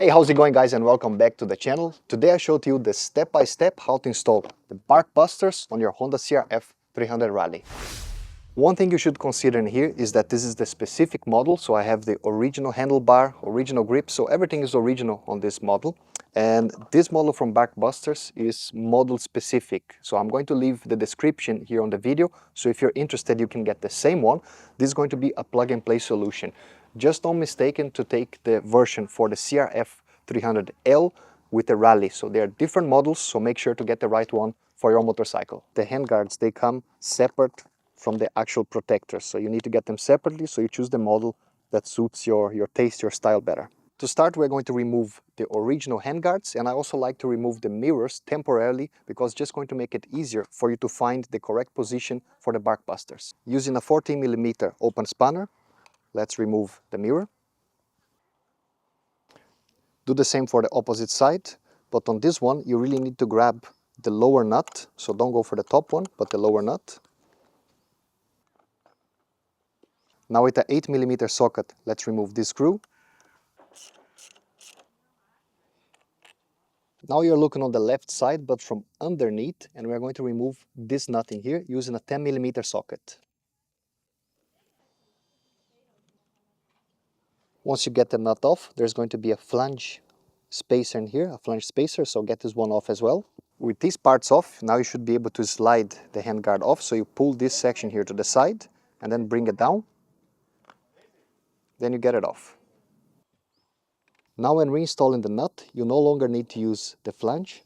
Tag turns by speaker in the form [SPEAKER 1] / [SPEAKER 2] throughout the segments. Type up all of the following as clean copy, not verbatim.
[SPEAKER 1] Hey, how's it going, guys, and welcome back to the channel. Today I showed you the step-by-step how to install the Barkbusters on your Honda CRF300 Rally. One thing you should consider in here is that this is the specific model, so I have the original handlebar, original grip, so everything is original on this model. And this model from Barkbusters is model specific, so I'm going to leave the description here on the video, so if you're interested you can get the same one. This is going to be a plug-and-play solution. Just don't mistake to take the version for the CRF300L with the Rally, so they are different models, so make sure to get the right one for your motorcycle. The handguards, they come separate from the actual protectors, so you need to get them separately, so you choose the model that suits your taste, your style better. To start, we're going to remove the original handguards, and I also like to remove the mirrors temporarily because it's just going to make it easier for you to find the correct position for the Barkbusters. Using a 14mm open spanner, let's remove the mirror. Do the same for the opposite side, but on this one you really need to grab the lower nut, so don't go for the top one, but the lower nut. Now with the 8mm socket, let's remove this screw. Now you're looking on the left side, but from underneath, and we're going to remove this nut in here using a 10mm socket. Once you get the nut off, there's going to be a flange spacer in here, a flange spacer, so get this one off as well. With these parts off, now you should be able to slide the handguard off, so you pull this section here to the side and then bring it down. Then you get it off. Now when reinstalling the nut, you no longer need to use the flange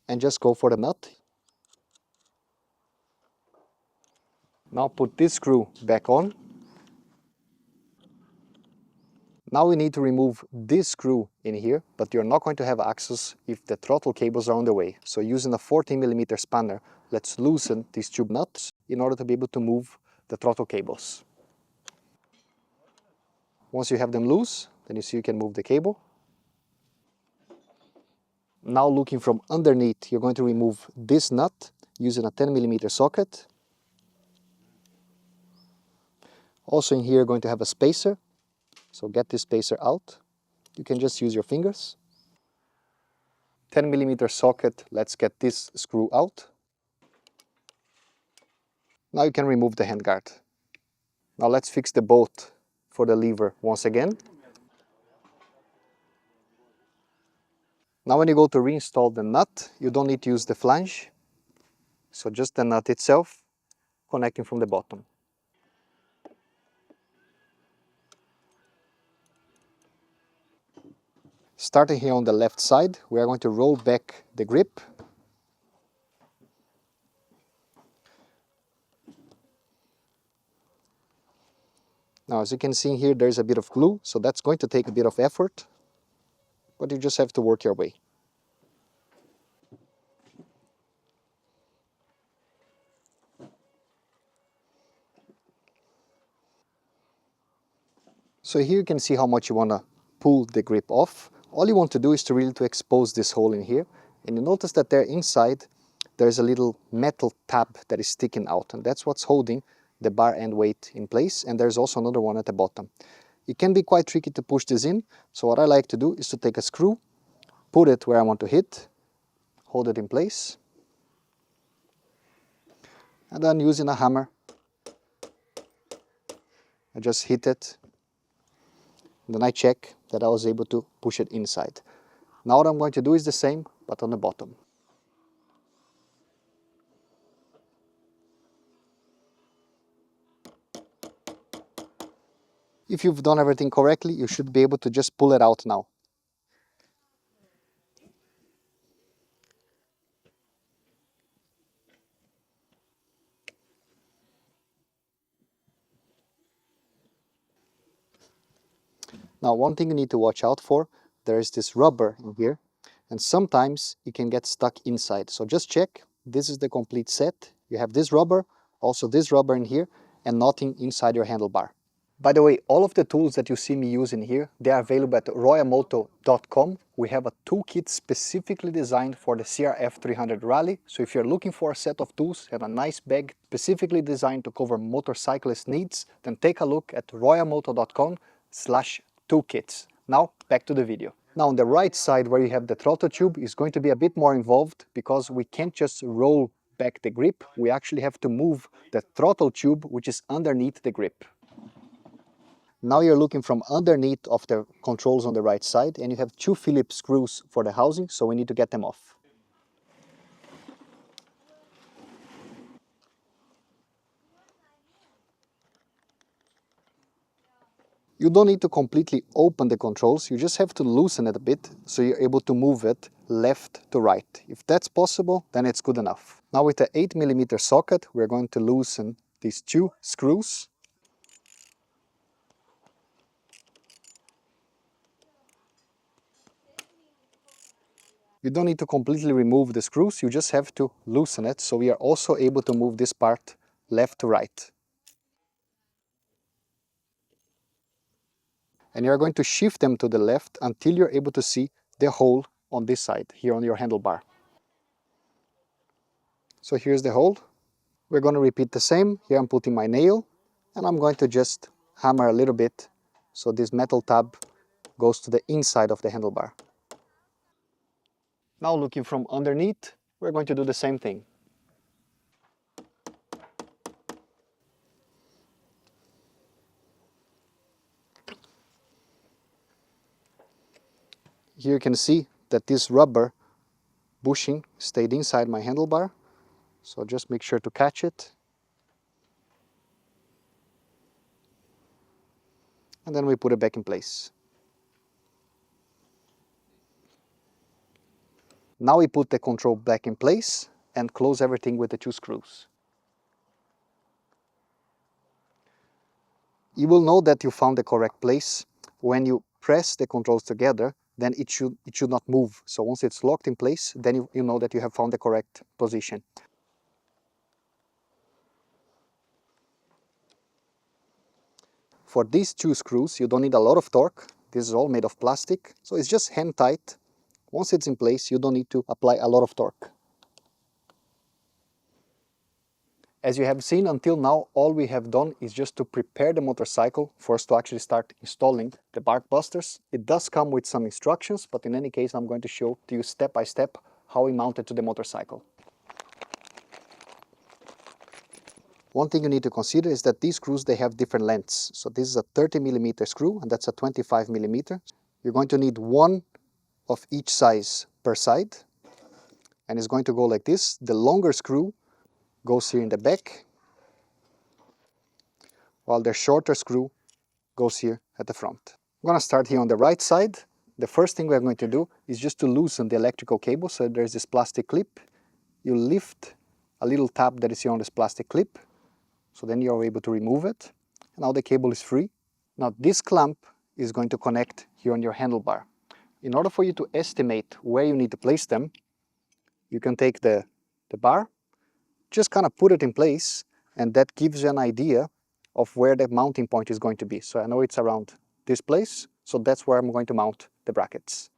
[SPEAKER 1] and just go for the nut. Now put this screw back on. Now we need to remove this screw in here, but you're not going to have access if the throttle cables are on the way. So using a 14mm spanner, let's loosen these tube nuts in order to be able to move the throttle cables. Once you have them loose, then you see you can move the cable. Now looking from underneath, you're going to remove this nut using a 10mm socket. Also in here you're going to have a spacer, so get this spacer out. You can just use your fingers. 10mm socket, let's get this screw out. Now you can remove the handguard. Now let's fix the bolt for the lever once again. Now when you go to reinstall the nut, you don't need to use the flange, so just the nut itself connecting from the bottom. Starting here on the left side, we are going to roll back the grip. Now as you can see here, there's a bit of glue, so that's going to take a bit of effort, but you just have to work your way. So here you can see how much you want to pull the grip off. All you want to do is to really expose this hole in here, and you notice that there inside there's a little metal tab that is sticking out, and that's what's holding the bar end weight in place, and there's also another one at the bottom. It can be quite tricky to push this in, so what I like to do is to take a screw, put it where I want to hit, hold it in place, and then using a hammer I just hit it. Then I check that I was able to push it inside. Now what I'm going to do is the same, but on the bottom. If you've done everything correctly, you should be able to just pull it out now. Now one thing you need to watch out for, there is this rubber in here, and sometimes it can get stuck inside. So just check, this is the complete set. You have this rubber, also this rubber in here, and nothing inside your handlebar. By the way, all of the tools that you see me using here, they are available at royamoto.com. We have a toolkit specifically designed for the CRF300 Rally. So if you're looking for a set of tools and a nice bag specifically designed to cover motorcyclist needs, then take a look at royamoto.com/toolkits. Now, back to the video. Now on the right side where you have the throttle tube is going to be a bit more involved because we can't just roll back the grip, we actually have to move the throttle tube which is underneath the grip. Now you're looking from underneath of the controls on the right side and you have two Phillips screws for the housing, so we need to get them off. You don't need to completely open the controls, you just have to loosen it a bit so you're able to move it left to right. If that's possible, then it's good enough. Now with the 8mm socket, we're going to loosen these two screws. You don't need to completely remove the screws, you just have to loosen it so we are also able to move this part left to right. And you're going to shift them to the left until you're able to see the hole on this side, here on your handlebar. So here's the hole. We're going to repeat the same. Here I'm putting my nail and I'm going to just hammer a little bit so this metal tab goes to the inside of the handlebar. Now looking from underneath, we're going to do the same thing. Here you can see that this rubber bushing stayed inside my handlebar, so just make sure to catch it. And then we put it back in place. Now we put the control back in place and close everything with the two screws. You will know that you found the correct place when you press the controls together, then it should not move. So once it's locked in place, then you know that you have found the correct position. For these two screws, you don't need a lot of torque. This is all made of plastic, so it's just hand tight. Once it's in place, you don't need to apply a lot of torque. As you have seen until now, all we have done is just to prepare the motorcycle for us to actually start installing the Barkbusters. It does come with some instructions, but in any case I'm going to show to you step by step how we mount it to the motorcycle. One thing you need to consider is that these screws, they have different lengths. So this is a 30mm screw and that's a 25mm. You're going to need one of each size per side and it's going to go like this. The longer screw goes here in the back, while the shorter screw goes here at the front. I'm going to start here on the right side. The first thing we're going to do is just to loosen the electrical cable. So there's this plastic clip. You lift a little tab that is here on this plastic clip. So then you're able to remove it. And now the cable is free. Now this clamp is going to connect here on your handlebar. In order for you to estimate where you need to place them, you can take the bar, just kind of put it in place, and that gives you an idea of where the mounting point is going to be. So I know it's around this place, so that's where I'm going to mount the brackets.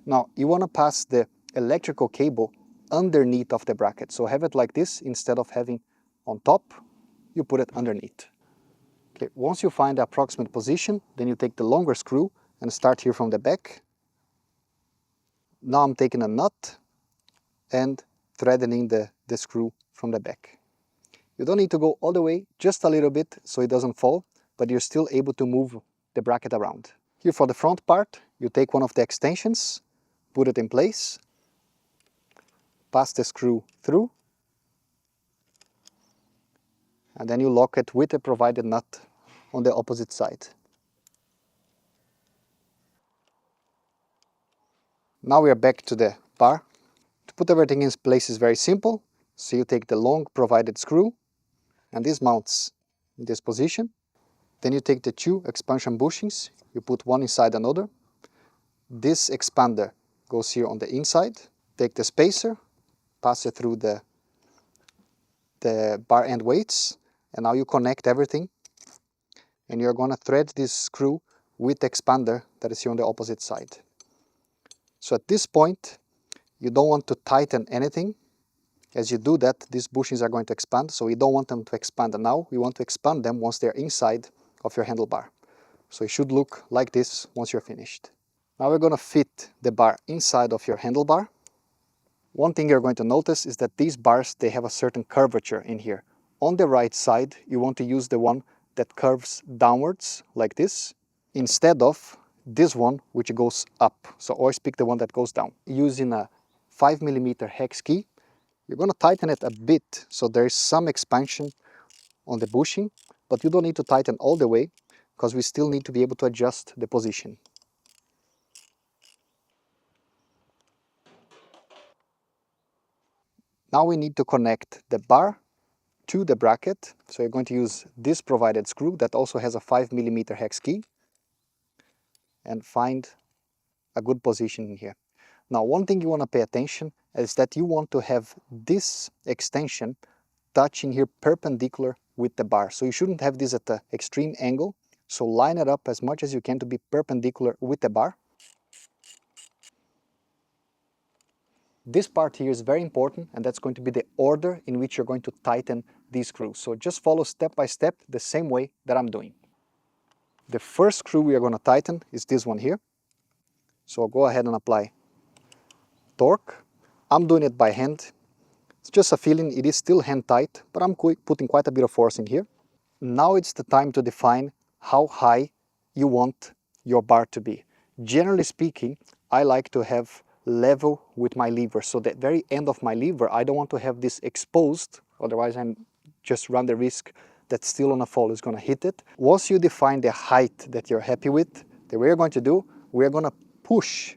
[SPEAKER 1] Now you want to pass the electrical cable underneath of the bracket. So have it like this, instead of having on top, you put it underneath. Okay, once you find the approximate position, then you take the longer screw and start here from the back. Now I'm taking a nut and threading the screw from the back. You don't need to go all the way, just a little bit so it doesn't fall, but you're still able to move the bracket around. Here for the front part, you take one of the extensions, put it in place, pass the screw through, and then you lock it with the provided nut on the opposite side. Now we are back to the bar. To put everything in place is very simple. So you take the long provided screw, and this mounts in this position. Then you take the two expansion bushings, you put one inside another. This expander goes here on the inside. Take the spacer, pass it through the bar end weights, and now you connect everything. And you're going to thread this screw with the expander that is here on the opposite side. So at this point, you don't want to tighten anything. As you do that, these bushings are going to expand, so we don't want them to expand now. We want to expand them once they're inside of your handlebar. So it should look like this once you're finished. Now we're going to fit the bar inside of your handlebar. One thing you're going to notice is that these bars, they have a certain curvature in here. On the right side, you want to use the one that curves downwards like this, instead of this one which goes up. So always pick the one that goes down. Using a 5mm hex key, you're going to tighten it a bit so there is some expansion on the bushing, but you don't need to tighten all the way because we still need to be able to adjust the position. Now we need to connect the bar to the bracket, so you're going to use this provided screw that also has a 5mm hex key and find a good position in here. Now one thing you want to pay attention is that you want to have this extension touching here perpendicular with the bar. So you shouldn't have this at the extreme angle, so line it up as much as you can to be perpendicular with the bar. This part here is very important, and that's going to be the order in which you're going to tighten these screws. So just follow step by step the same way that I'm doing. The first screw we are going to tighten is this one here. So I'll go ahead and apply torque. I'm doing it by hand. It's just a feeling, it is still hand tight, but I'm putting quite a bit of force in here. Now it's the time to define how high you want your bar to be. Generally speaking, I like to have level with my lever. So the very end of my lever, I don't want to have this exposed, otherwise I'm just run the risk that still on a fall is going to hit it. Once you define the height that you're happy with, the way you're going to do, we're going to push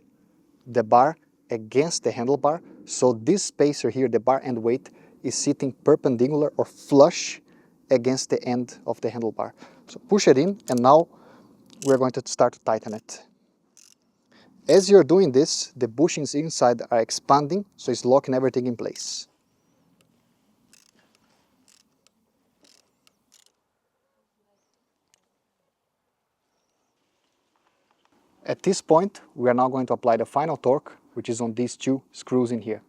[SPEAKER 1] the bar against the handlebar. So this spacer here, the bar end weight, is sitting perpendicular or flush against the end of the handlebar. So push it in, and now we're going to start to tighten it. As you're doing this, the bushings inside are expanding, so it's locking everything in place. At this point, we are now going to apply the final torque, which is on these two screws in here.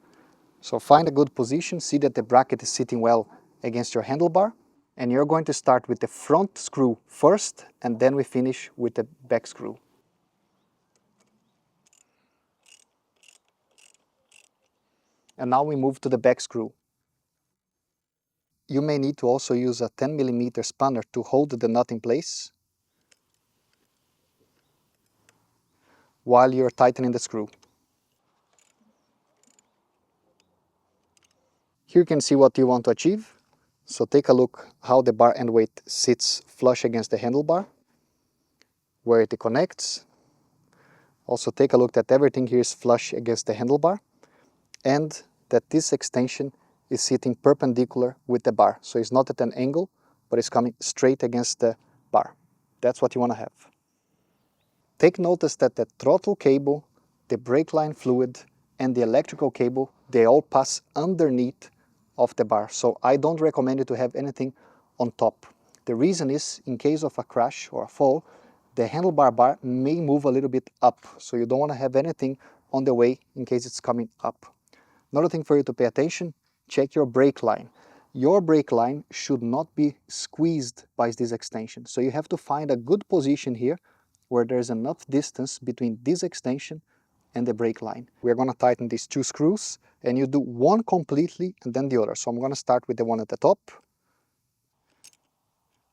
[SPEAKER 1] So find a good position, see that the bracket is sitting well against your handlebar, and you're going to start with the front screw first, and then we finish with the back screw. And now we move to the back screw. You may need to also use a 10mm spanner to hold the nut in place while you're tightening the screw. Here you can see what you want to achieve. So take a look how the bar end weight sits flush against the handlebar, where it connects. Also take a look that everything here is flush against the handlebar, and that this extension is sitting perpendicular with the bar. So it's not at an angle, but it's coming straight against the bar. That's what you want to have. Take notice that the throttle cable, the brake line fluid, and the electrical cable, they all pass underneath of the bar. So I don't recommend you to have anything on top. The reason is, in case of a crash or a fall, the handlebar bar may move a little bit up. So you don't want to have anything on the way in case it's coming up. Another thing for you to pay attention, check your brake line. Your brake line should not be squeezed by this extension. So you have to find a good position here where there's enough distance between this extension and the brake line. We're going to tighten these two screws, and you do one completely and then the other. So I'm going to start with the one at the top.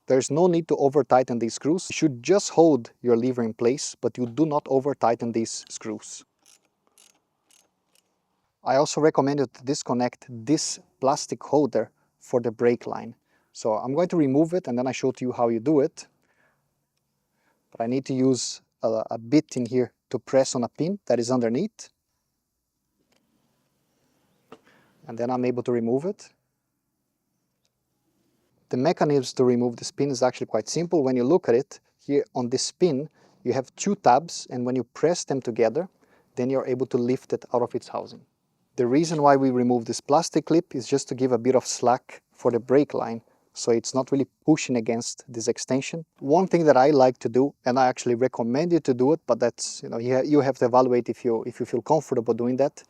[SPEAKER 1] There's no need to over tighten these screws. You should just hold your lever in place, but you do not over tighten these screws. I also recommend you to disconnect this plastic holder for the brake line. So I'm going to remove it, and then I show to you how you do it. But I need to use a bit in here to press on a pin that is underneath. And then I'm able to remove it. The mechanism to remove this pin is actually quite simple. When you look at it, here on this pin, you have two tabs, and when you press them together, then you're able to lift it out of its housing. The reason why we remove this plastic clip is just to give a bit of slack for the brake line, so it's not really pushing against this extension. One thing that I like to do, and I actually recommend you to do it, but that's, you have to evaluate if you feel comfortable doing that.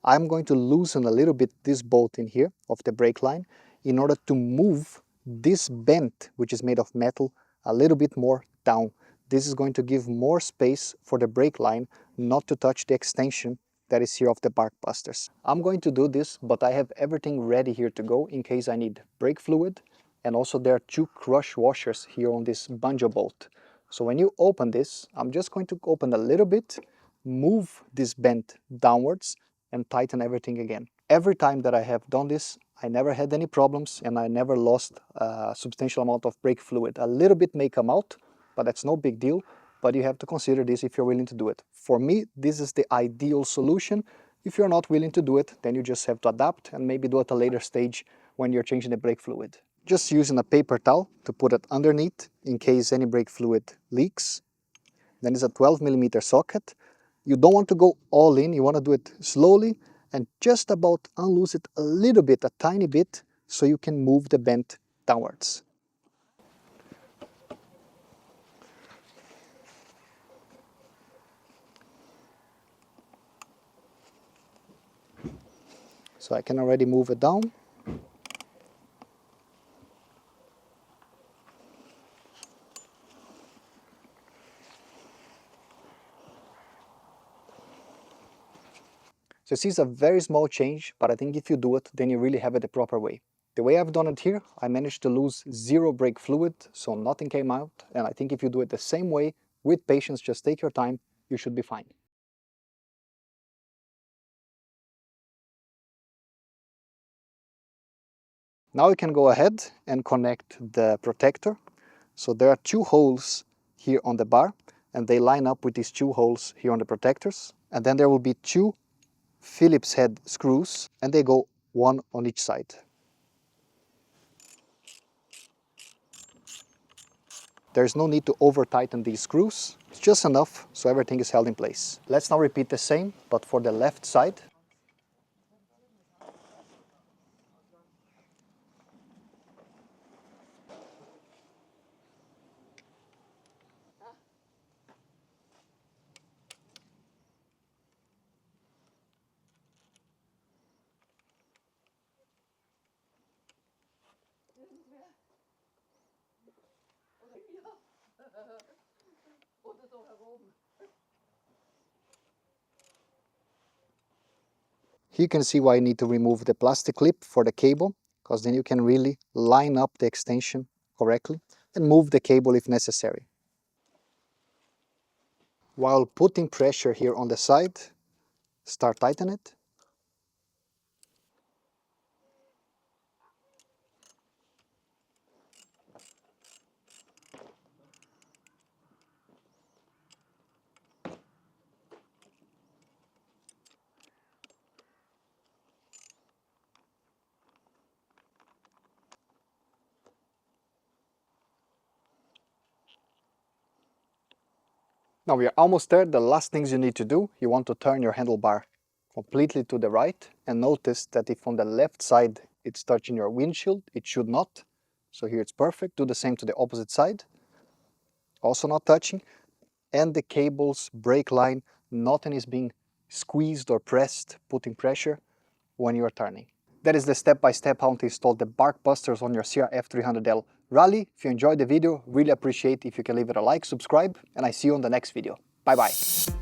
[SPEAKER 1] I'm going to loosen a little bit this bolt in here of the brake line in order to move this bent, which is made of metal, a little bit more down. This is going to give more space for the brake line not to touch the extension that is here of the Barkbusters. I'm going to do this, but I have everything ready here to go in case I need brake fluid, and also there are 2 crush washers here on this banjo bolt. So when you open this, I'm just going to open a little bit, move this bend downwards and tighten everything again. Every time that I have done this, I never had any problems and I never lost a substantial amount of brake fluid. A little bit may come out, but that's no big deal. But you have to consider this if you're willing to do it. For me, this is the ideal solution. If you're not willing to do it, then you just have to adapt and maybe do it at a later stage when you're changing the brake fluid. Just using a paper towel to put it underneath in case any brake fluid leaks. Then it's a 12mm socket. You don't want to go all in, you want to do it slowly and just about unloose it a little bit, a tiny bit, so you can move the bend downwards. So I can already move it down. So this is a very small change, but I think if you do it, then you really have it the proper way. The way I've done it here, I managed to lose 0 brake fluid, so nothing came out. And I think if you do it the same way, with patience, just take your time, you should be fine. Now you can go ahead and connect the protector. So there are 2 holes here on the bar, and they line up with these 2 holes here on the protectors. And then there will be 2 Phillips head screws, and they go 1 on each side. There's no need to over tighten these screws, it's just enough so everything is held in place. Let's now repeat the same, but for the left side. Here you can see why you need to remove the plastic clip for the cable, because then you can really line up the extension correctly and move the cable if necessary. While putting pressure here on the side, start tightening it. Now we are almost there. The last things you need to do, you want to turn your handlebar completely to the right, and notice that if on the left side it's touching your windshield, it should not. So here it's perfect. Do the same to the opposite side, also not touching. And the cable's brake line, nothing is being squeezed or pressed, putting pressure when you're turning. That is the step-by-step how to install the Barkbusters on your CRF300 Rally. If you enjoyed the video, really appreciate if you can leave it a like, subscribe, and I see you on the next video. Bye bye.